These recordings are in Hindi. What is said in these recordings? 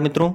मित्रों,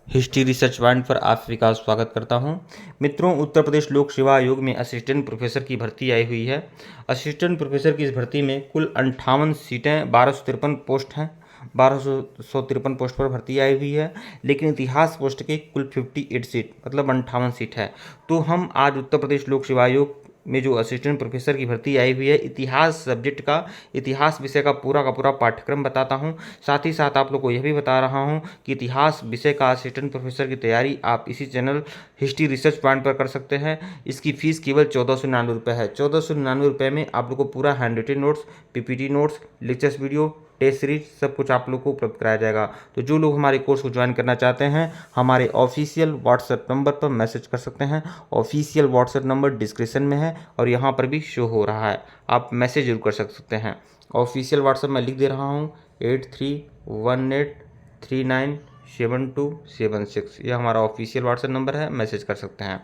हिस्ट्री रिसर्च पॉइंट पर आप सभी का स्वागत करता हूं। मित्रों, उत्तर प्रदेश लोक सेवा आयोग में असिस्टेंट प्रोफेसर की भर्ती आई हुई है। असिस्टेंट प्रोफेसर की इस भर्ती में कुल 58 सीटें, 1253 पोस्ट हैं। 1253 पोस्ट पर भर्ती आई हुई है, लेकिन इतिहास पोस्ट के कुल 58 सीट, मतलब 58 सीट है। तो हम आज उत्तर प्रदेश लोक सेवा आयोग में जो असिस्टेंट प्रोफेसर की भर्ती आई हुई है, इतिहास सब्जेक्ट का, इतिहास विषय का पूरा पाठ्यक्रम बताता हूं। साथ ही साथ आप लोग को यह भी बता रहा हूं कि इतिहास विषय का असिस्टेंट प्रोफेसर की तैयारी आप इसी चैनल हिस्ट्री रिसर्च पॉइंट पर कर सकते हैं। इसकी फीस केवल 1499 है। 1499 में आप लोग को पूरा hand written notes, PPT notes, lectures video, test series सब कुछ आप लोग को उपलब्ध कराया जाएगा। तो जो लोग हमारे कोर्स को ज्वाइन करना चाहते हैं, हमारे ऑफिशियल व्हाट्सएप नंबर पर मैसेज कर सकते हैं। ऑफिशियल व्हाट्सएप नंबर डिस्क्रिप्शन में है और यहाँ पर भी शो हो रहा है, आप मैसेज जरूर कर सकते हैं। ऑफिशियल व्हाट्सएप मैं लिख दे रहा हूँ 8318397276। यह हमारा ऑफिशियल व्हाट्सएप नंबर है, मैसेज कर सकते हैं।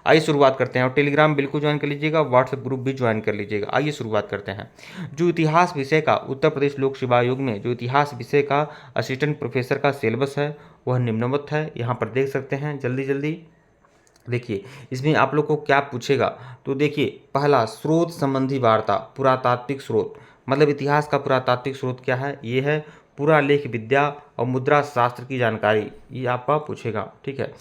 आइए शुरुआत करते हैं। और टेलीग्राम बिल्कुल ज्वाइन कर लीजिएगा, व्हाट्सएप ग्रुप भी ज्वाइन कर लीजिएगा। आइए शुरुआत करते हैं। जो इतिहास विषय का उत्तर प्रदेश लोक सेवा आयोग में जो इतिहास विषय का असिस्टेंट प्रोफेसर का सिलेबस है वह निम्नवत है। यहाँ पर देख सकते हैं। जल्दी देखिए इसमें आप लोग को क्या पूछेगा। तो देखिए, पहला स्रोत संबंधी वार्ता, पुरातात्विक स्रोत, मतलब इतिहास का पुरातात्विक स्रोत क्या है, ये है पुरालेख विद्या और मुद्रा शास्त्र की जानकारी, ये आपका पूछेगा। ठीक है।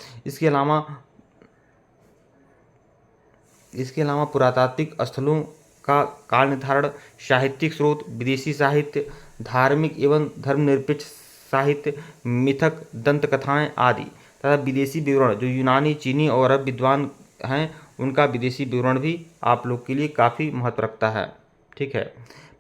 इसके अलावा पुरातात्विक स्थलों का काल निर्धारण, साहित्यिक स्रोत, विदेशी साहित्य, धार्मिक एवं धर्मनिरपेक्ष साहित्य, मिथक, दंत कथाएँ आदि, तथा विदेशी विवरण, जो यूनानी, चीनी और अरब विद्वान हैं उनका विदेशी विवरण भी आप लोग के लिए काफ़ी महत्व रखता है। ठीक है।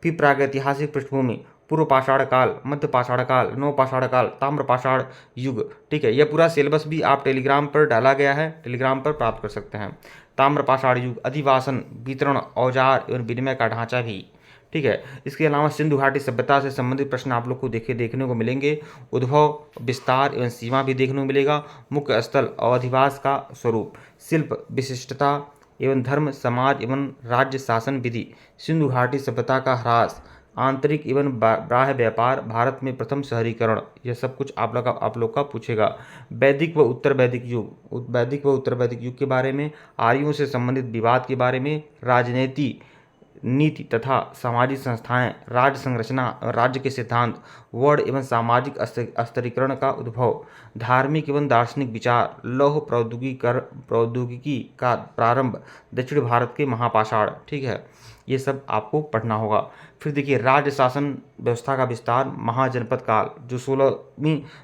फिर प्रागैतिहासिक पृष्ठभूमि, पूर्व पाषाण काल, मध्य पाषाण काल, नव पाषाण काल, ताम्र पाषाण युग। ठीक है। यह पूरा सिलेबस भी आप टेलीग्राम पर डाला गया है, टेलीग्राम पर प्राप्त कर सकते हैं। ताम्र पाषाण युग, अधिवासन, वितरण, औजार एवं विनिमय का ढांचा भी। ठीक है। इसके अलावा सिंधु घाटी सभ्यता से संबंधित प्रश्न आप लोग को देखने को मिलेंगे। उद्भव, विस्तार एवं सीमा भी देखने को मिलेगा। मुख्य स्थल और अधिवास का स्वरूप, शिल्प, विशिष्टता एवं धर्म, समाज एवं राज्य शासन विधि, सिंधु घाटी सभ्यता का ह्रास, आंतरिक एवं बाह्य व्यापार, भारत में प्रथम शहरीकरण, यह सब कुछ आप लोग का पूछेगा। वैदिक व उत्तर वैदिक युग के बारे में, आर्यों से संबंधित विवाद के बारे में, राजनीति, नीति तथा सामाजिक संस्थाएं, राज्य संरचना, राज्य के सिद्धांत, वर्ण एवं सामाजिक स्तरीकरण का उद्भव, धार्मिक एवं दार्शनिक विचार, लौह प्रौद्योगिकी का प्रारंभ, दक्षिण भारत के महापाषाण। ठीक है। ये सब आपको पढ़ना होगा। फिर देखिए, राज्य शासन व्यवस्था का विस्तार, महाजनपद काल,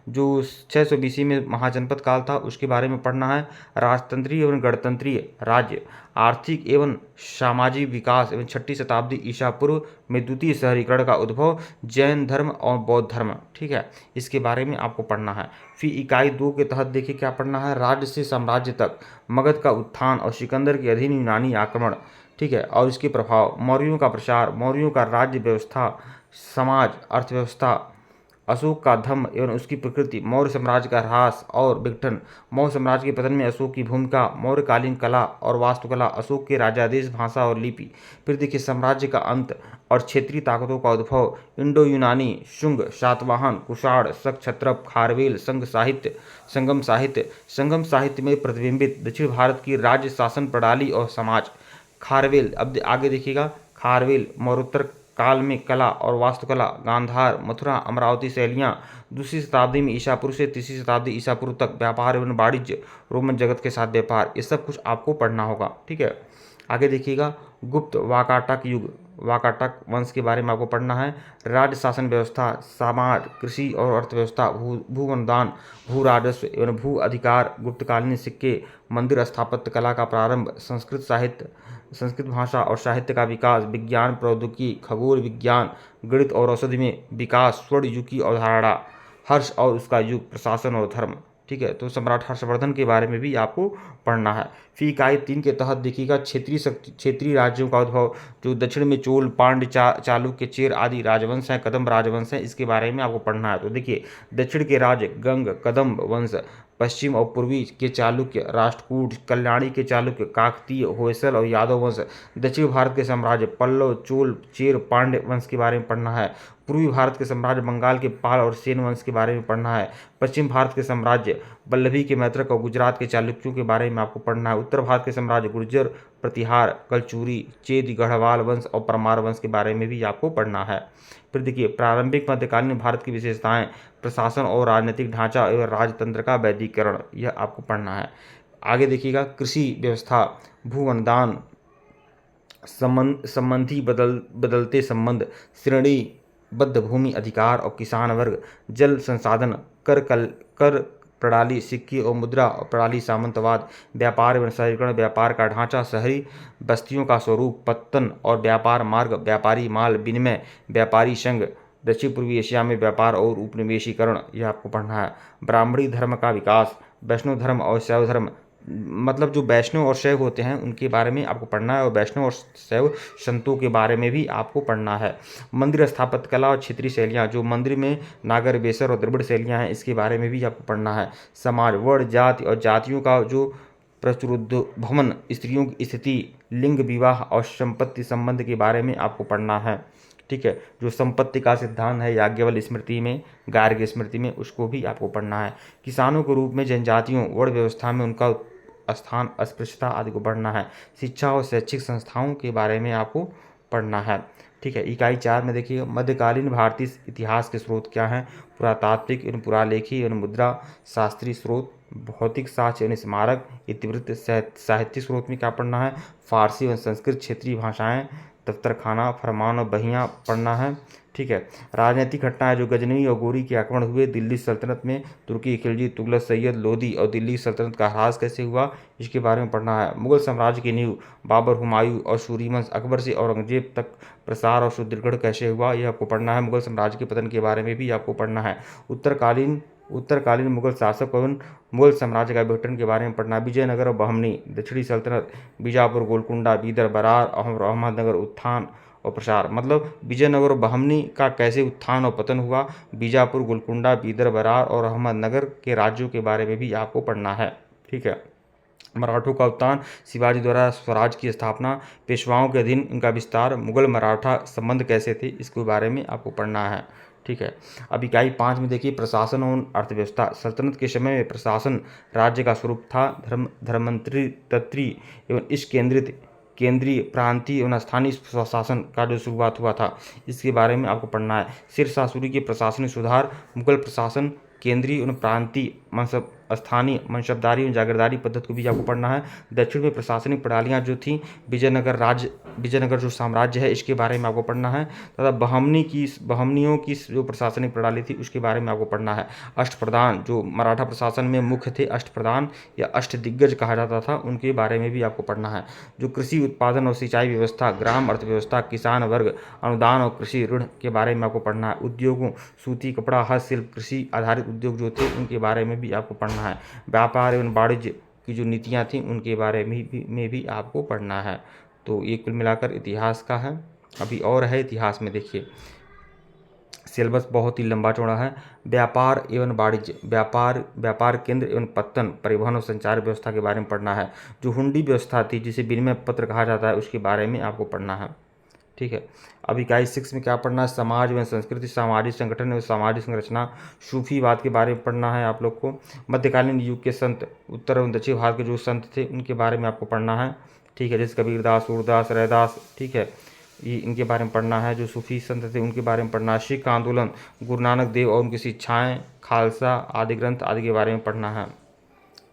जो 600 BC में महाजनपद काल था उसके बारे में पढ़ना है। राजतंत्रीय एवं गणतंत्रीय राज्य, आर्थिक एवं सामाजिक विकास एवं 6ठी शताब्दी ईसा पूर्व में द्वितीय शहरीकरण का उद्भव, जैन धर्म और बौद्ध धर्म। ठीक है। इसके बारे में आपको पढ़ना है। फिर इकाई 2 के तहत देखिए क्या पढ़ना है। राज्य से साम्राज्य तक, मगध का उत्थान और सिकंदर के अधीन यूनानी आक्रमण। ठीक है। और इसके प्रभाव, मौर्यों का प्रसार, मौर्यों का राज्य व्यवस्था, समाज, अर्थव्यवस्था, अशोक का धम्म एवं उसकी प्रकृति, मौर्य साम्राज्य का ह्रास और विघटन, मौर्य साम्राज्य के पतन में अशोक की भूमिका, मौर्यकालीन कला और वास्तुकला, अशोक के राजादेश, भाषा और लिपि। फिर देखिए, साम्राज्य का अंत और क्षेत्रीय ताकतों का उद्भव, इंडो यूनानी, शुंग, सातवाहन, कुषाण, शक, क्षत्रप, खारवेल, संगम साहित्य में प्रतिबिंबित दक्षिण भारत की राज्य शासन प्रणाली और समाज। खारवेल, अब आगे देखिएगा, खारवेल मौर्योत्तर काल में कला और वास्तुकला, गांधार, मथुरा, अमरावती शैलियाँ, 2री शताब्दी में ईसा पूर्व से 3री शताब्दी ईसा पूर्व तक, व्यापार एवं वाणिज्य, रोमन जगत के साथ व्यापार, ये सब कुछ आपको पढ़ना होगा। ठीक है। आगे देखिएगा, गुप्त वाकाटक युग, वाकाटक वंश के बारे में आपको पढ़ना है। राज्य शासन व्यवस्था, समाज, कृषि और अर्थव्यवस्था, भू अनुदान, भू राजस्व एवं भू अधिकार, गुप्तकालीन सिक्के, मंदिर स्थापत्य कला का प्रारंभ, संस्कृत भाषा और साहित्य का विकास, विज्ञान प्रौद्योगिकी, खगोल विज्ञान, गणित और औषधि में विकास, स्वर्ण युग की अवधारणा, हर्ष और उसका युग, प्रशासन और धर्म। ठीक है। तो सम्राट हर्षवर्धन के बारे में भी आपको पढ़ना है। फिर इकाई 3 के तहत देखिएगा, क्षेत्रीय राज्यों का उद्भव, जो दक्षिण में चोल, पांड्य, चालुक्य, चेर आदि राजवंश हैं, कदम्ब राजवंश हैं, इसके बारे में आपको पढ़ना है। तो देखिए, दक्षिण के राज्य गंग, कदम्ब वंश, पश्चिम और पूर्वी के चालुक्य, राष्ट्रकूट, कल्याणी के चालुक्य, काकतीय, होयसल और यादव वंश, दक्षिण भारत के साम्राज्य, पल्लव, चोल, चेर, पांड्य वंश के बारे में पढ़ना है। पूर्वी भारत के साम्राज्य बंगाल के पाल और सेन वंश के बारे में पढ़ना है। पश्चिम भारत के साम्राज्य वल्लभी के मैत्रक और गुजरात के चालुक्यों के बारे में आपको पढ़ना है। उत्तर भारत के साम्राज्य गुर्जर, प्रतिहार, कलचुरी, चेद, गढ़वाल वंश और परमार वंश के बारे में भी आपको पढ़ना है। फिर देखिए, प्रारंभिक मध्यकालीन भारत की विशेषताएं, प्रशासन और राजनीतिक ढांचा एवं राजतंत्र का वैदिकरण, यह आपको पढ़ना है। आगे देखिएगा, कृषि व्यवस्था, भू अनुदान संबंधी बदलते संबंध, श्रेणीबद्ध भूमि अधिकार और किसान वर्ग, जल संसाधन, कर प्रणाली, सिक्के और मुद्रा प्रणाली, सामंतवाद, व्यापार एवं शहरीकरण, व्यापार का ढांचा, शहरी बस्तियों का स्वरूप, पत्तन और व्यापार मार्ग, व्यापारी माल विनिमय, व्यापारी संघ, दक्षिण पूर्वी एशिया में व्यापार और उपनिवेशीकरण, यह आपको पढ़ना है। ब्राह्मणी धर्म का विकास, वैष्णव धर्म और शैव धर्म, मतलब जो वैष्णव और शैव होते हैं उनके बारे में आपको पढ़ना है, और वैष्णव और शैव संतों के बारे में भी आपको पढ़ना है। मंदिर स्थापत्य कला और क्षेत्रीय शैलियाँ, जो मंदिर में नागर, बेसर और द्रविड़ शैलियाँ हैं, इसके बारे में भी आपको पढ़ना है। समाज, वर्ण, जाति और जातियों का जो प्रचुरोद्भवन, स्त्रियों की स्थिति, लिंग, विवाह और संपत्ति संबंध के बारे में आपको पढ़ना है। ठीक है, जो संपत्ति का सिद्धांत है याज्ञवल्क्य स्मृति में, गार्ग्य स्मृति में, उसको भी आपको पढ़ना है। किसानों के रूप में जनजातियों, वर्ण व्यवस्था में उनका स्थान, अस्पृश्यता आदि को पढ़ना है। शिक्षा और शैक्षिक संस्थाओं के बारे में आपको पढ़ना है। ठीक है, इकाई 4 में देखिए, मध्यकालीन भारतीय इतिहास के स्रोत क्या हैं? पुरातात्विक एवं पुरालेखी एवं मुद्रा शास्त्रीय स्रोत, भौतिक साक्ष्य एवं स्मारक, इतिवृत्त साहित्यिक स्रोत में क्या पढ़ना है? फारसी एवं संस्कृत क्षेत्रीय भाषाएं, दफ्तरखाना, फरमान और बहियाँ पढ़ना है। ठीक है, राजनीतिक घटनाएं, जो गजनवी और गोरी के आक्रमण हुए, दिल्ली सल्तनत में तुर्की खिलजी, तुगलक, सैयद लोदी और दिल्ली सल्तनत का ह्रास कैसे हुआ, इसके बारे में पढ़ना है। मुगल साम्राज्य की नींव, बाबर, हुमायूं और सूरीवंश, अकबर से औरंगजेब तक प्रसार और सुदृढ़ कैसे हुआ, यह आपको पढ़ना है। मुगल साम्राज्य के पतन के बारे में भी आपको पढ़ना है। उत्तरकालीन मुगल शासक एवं मुगल साम्राज्य का विघटन के बारे में पढ़ना। विजयनगर और बहमनी, दक्षिणी सल्तनत, बीजापुर, गोलकुंडा, बीदर, बरार और अहमदनगर, उत्थान और प्रसार, मतलब विजयनगर और बहमनी का कैसे उत्थान और पतन हुआ, बीजापुर, गोलकुंडा, बीदर, बरार और अहमदनगर के राज्यों के बारे में भी आपको पढ़ना है। ठीक है, मराठों का उत्थान, शिवाजी द्वारा स्वराज की स्थापना, पेशवाओं के अधीन इनका विस्तार, मुगल मराठा संबंध कैसे थे, इसके बारे में आपको पढ़ना है। ठीक है, अब इकाई 5 में देखिए, प्रशासन और अर्थव्यवस्था। सल्तनत के समय में प्रशासन राज्य का स्वरूप था, धर्मांतरित एवं इस केंद्रीय, प्रांतीय एवं स्थानीय स्वशासन का जो शुरुआत हुआ था, इसके बारे में आपको पढ़ना है। शेरशाह सूरी के प्रशासनिक सुधार, मुगल प्रशासन, केंद्रीय एवं प्रांतीय, स्थानीय, मनसबदारी एवं जागीरदारी पद्धति को भी आपको पढ़ना है। दक्षिण में प्रशासनिक प्रणालियाँ जो थी, विजयनगर जो साम्राज्य है, इसके बारे में आपको पढ़ना है, तथा बहमनियों की जो प्रशासनिक प्रणाली थी, उसके बारे में आपको पढ़ना है। अष्टप्रधान, जो मराठा प्रशासन में मुख्य थे, अष्टप्रधान या अष्टदिग्गज कहा जाता था, उनके बारे में भी आपको पढ़ना है। जो कृषि उत्पादन और सिंचाई व्यवस्था, ग्राम अर्थव्यवस्था, किसान वर्ग, अनुदान और कृषि ऋण के बारे में आपको पढ़ना है। उद्योगों, सूती, कपड़ा, हस्तशिल्प, कृषि आधारित उद्योग जो थे, उनके बारे में भी आपको पढ़ना है। व्यापार एवं वाणिज्य की जो नीतियाँ थीं, उनके बारे में भी आपको पढ़ना है। तो ये कुल मिलाकर इतिहास का है। अभी और है इतिहास में, देखिए सिलेबस बहुत ही लंबा चौड़ा है। व्यापार एवं वाणिज्य, व्यापार केंद्र एवं पत्तन, परिवहन और संचार व्यवस्था के बारे में पढ़ना है। जो हुंडी व्यवस्था थी, जिसे विनिमय पत्र कहा जाता है, उसके बारे में आपको पढ़ना है। ठीक है, अब इकाई 6 में क्या पढ़ना है? समाज एवं संस्कृति, सामाजिक संगठन एवं सामाजिक संरचना, सूफीवाद के बारे में पढ़ना है आप लोग को। मध्यकालीन युग के संत, उत्तर एवं दक्षिण भारत के जो संत थे, उनके बारे में आपको पढ़ना है। ठीक है, जैसे कबीरदास, सूरदास, रैदास, ठीक है, ये इनके बारे में पढ़ना है। जो सूफी संत थे, उनके बारे में पढ़ना है। सिख आंदोलन, गुरु नानक देव और उनकी शिक्षाएं, खालसा आदि ग्रंथ आदि के बारे में पढ़ना है।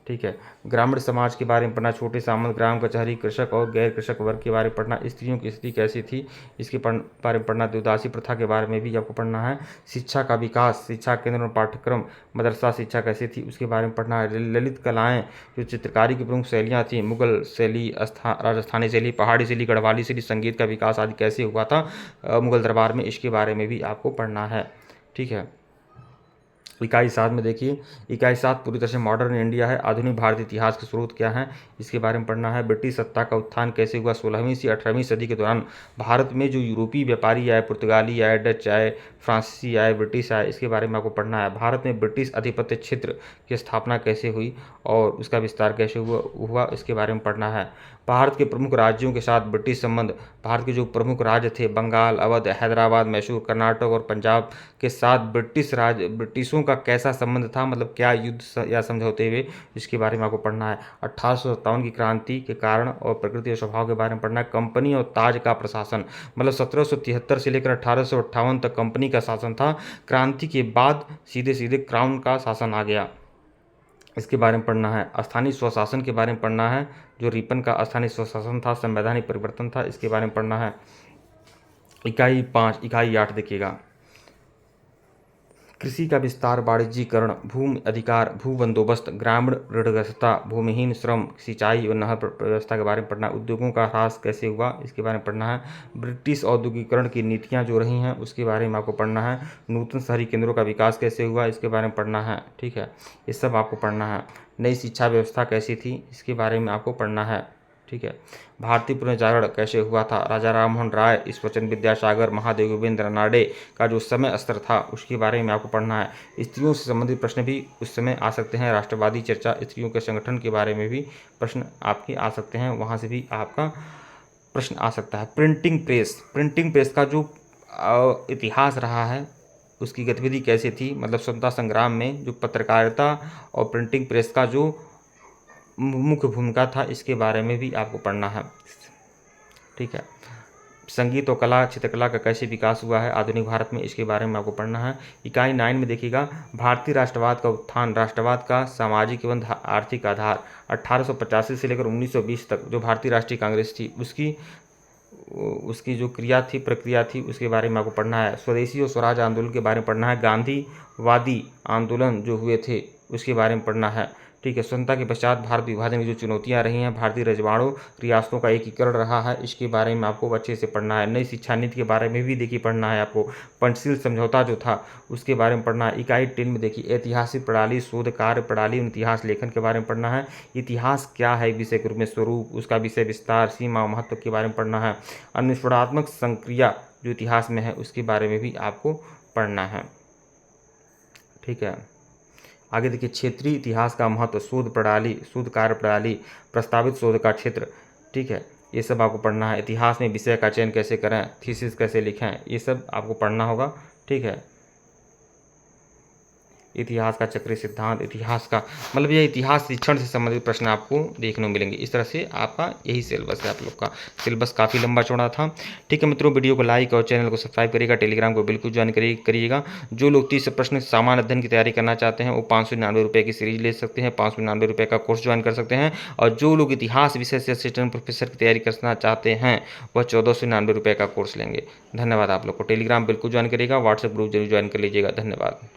ठीक है, ग्रामीण समाज के बारे में पढ़ना, छोटे सामंत, ग्राम कचहरी, कृषक और गैर कृषक वर्ग के बारे में पढ़ना, स्त्रियों की स्थिति कैसी थी, इसके बारे में पढ़ना, देवदासी प्रथा के बारे में भी आपको पढ़ना है। शिक्षा का विकास, शिक्षा केंद्र और पाठ्यक्रम, मदरसा शिक्षा कैसी थी, उसके बारे में पढ़ना है। ललित कलाएँ, जो चित्रकारी की प्रमुख शैलियाँ थीं, मुगल शैली, राजस्थानी शैली, पहाड़ी शैली, गढ़वाली शैली, संगीत का विकास आदि कैसे हुआ था मुगल दरबार में, इसके बारे में भी आपको पढ़ना है। ठीक है, इकाई 7 में देखिए, इकाई 7 पूरी तरह से मॉडर्न इंडिया है। आधुनिक भारतीय इतिहास के स्रोत क्या हैं, इसके बारे में पढ़ना है। ब्रिटिश सत्ता का उत्थान कैसे हुआ, 16वीं से 18वीं सदी के दौरान भारत में जो यूरोपीय व्यापारी आए, पुर्तगाली आए, डच आए, फ्रांसीसी आए, ब्रिटिश आए, इसके बारे में आपको पढ़ना है। भारत में ब्रिटिश आधिपत्य क्षेत्र की स्थापना कैसे हुई और उसका विस्तार कैसे हुआ इसके बारे में पढ़ना है। भारत के प्रमुख राज्यों के साथ ब्रिटिश संबंध, भारत के जो प्रमुख राज्य थे बंगाल, अवध, हैदराबाद, मैसूर, कर्नाटक और पंजाब के साथ ब्रिटिशों का कैसा संबंध था, मतलब क्या युद्ध या समझौते हुए, इसके बारे में आपको पढ़ना है। 1857 की क्रांति के कारण और प्रकृति और स्वभाव के बारे में पढ़ना है। कंपनी और ताज का प्रशासन, मतलब 1773 से लेकर 1858 तक कंपनी का शासन था। क्रांति के बाद सीधे सीधे क्राउन का शासन आ गया, इसके बारे में पढ़ना है। स्थानीय स्वशासन के बारे में पढ़ना है, जो रिपन का स्थानीय स्वशासन था, संवैधानिक परिवर्तन था, इसके बारे में पढ़ना है। इकाई 5, इकाई 8 देखिएगा, कृषि का विस्तार, वाणिज्यीकरण, भूमि अधिकार, भू बंदोबस्त, ग्रामीण ऋणग्रस्तता, भूमिहीन श्रम, सिंचाई और नहर व्यवस्था के बारे में पढ़ना है। उद्योगों का ह्रास कैसे हुआ, इसके बारे में पढ़ना है। ब्रिटिश औद्योगिकरण की नीतियां जो रही हैं उसके बारे में आपको पढ़ना है। नूतन शहरी केंद्रों का विकास कैसे हुआ, इसके बारे में पढ़ना है। ठीक है, ये सब आपको पढ़ना है। नई शिक्षा व्यवस्था कैसी थी, इसके बारे में आपको पढ़ना है। ठीक है, भारतीय पुनर्जागरण कैसे हुआ था, राजा राममोहन राय, ईश्वरचंद विद्यासागर, महादेव गोविंद रानडे का जो समय स्तर था उसके बारे में आपको पढ़ना है। स्त्रियों से संबंधित प्रश्न भी उस समय आ सकते हैं। राष्ट्रवादी चर्चा, स्त्रियों के संगठन के बारे में भी प्रश्न आपके आ सकते हैं, वहाँ से भी आपका प्रश्न आ सकता है। प्रिंटिंग प्रेस का जो इतिहास रहा है, उसकी गतिविधि कैसे थी, मतलब स्वतंत्रता संग्राम में जो पत्रकारिता और प्रिंटिंग प्रेस का जो मुख्य भूमिका था, इसके बारे में भी आपको पढ़ना है। ठीक है, संगीत और कला, चित्रकला का कैसे विकास हुआ है आधुनिक भारत में, इसके बारे में आपको पढ़ना है। इकाई 9 में देखिएगा, भारतीय राष्ट्रवाद का उत्थान, राष्ट्रवाद का सामाजिक एवं आर्थिक आधार। 1885 से लेकर 1920 तक जो भारतीय राष्ट्रीय कांग्रेस थी उसकी जो प्रक्रिया थी उसके बारे में आपको पढ़ना है। स्वदेशी और स्वराज आंदोलन के बारे में पढ़ना है। गांधीवादी आंदोलन जो हुए थे उसके बारे में पढ़ना है। ठीक है, स्वतंत्रता के पश्चात भारत विभाजन की जो चुनौतियां रही हैं, भारतीय रजवाड़ों रियासतों का एकीकरण रहा है, इसके बारे में आपको अच्छे से पढ़ना है। नई शिक्षा नीति के बारे में भी देखिए पढ़ना है आपको। पंचशील समझौता जो था उसके बारे में पढ़ना है। इकाई 10 में देखिए, ऐतिहासिक प्रणाली, शोध कार्य प्रणाली, इतिहास लेखन के बारे में पढ़ना है। इतिहास क्या है विषय के रूप में, स्वरूप, उसका विषय विस्तार, सीमा, महत्व के बारे में पढ़ना है। अन्वेषणात्मक संक्रिया जो इतिहास में है उसके बारे में भी आपको पढ़ना है। ठीक है, आगे देखिए, क्षेत्रीय इतिहास का महत्व, शोध प्रणाली, शोध कार्य प्रणाली, प्रस्तावित शोध का क्षेत्र। ठीक है, ये सब आपको पढ़ना है। इतिहास में विषय का चयन कैसे करें, थीसिस कैसे लिखें, ये सब आपको पढ़ना होगा। ठीक है, इतिहास का चक्रीय सिद्धांत, इतिहास का मतलब ये इतिहास शिक्षण से संबंधित प्रश्न आपको देखने को मिलेंगे। इस तरह से आपका यही सिलेबस है, आप लोग का सिलेबस काफ़ी लंबा चौड़ा था। ठीक है मित्रों, वीडियो को लाइक और चैनल को सब्सक्राइब करिएगा, टेलीग्राम को बिल्कुल ज्वाइन करिएगा। जो लोग 30 प्रश्न सामान्य अध्ययन की तैयारी करना चाहते हैं वो 599 रुपये की सीरीज ले सकते हैं, 599 रुपये का कोर्स ज्वाइन कर सकते हैं। और जो लोग इतिहास विषय से असिस्टेंट प्रोफेसर की तैयारी करना चाहते हैं वह 1499 रुपये का कोर्स लेंगे। धन्यवाद। आप लोग को टेलीग्राम बिल्कुल ज्वाइन करिएगा, व्हाट्सएप ग्रुप जरूर ज्वाइन कर लीजिएगा। धन्यवाद।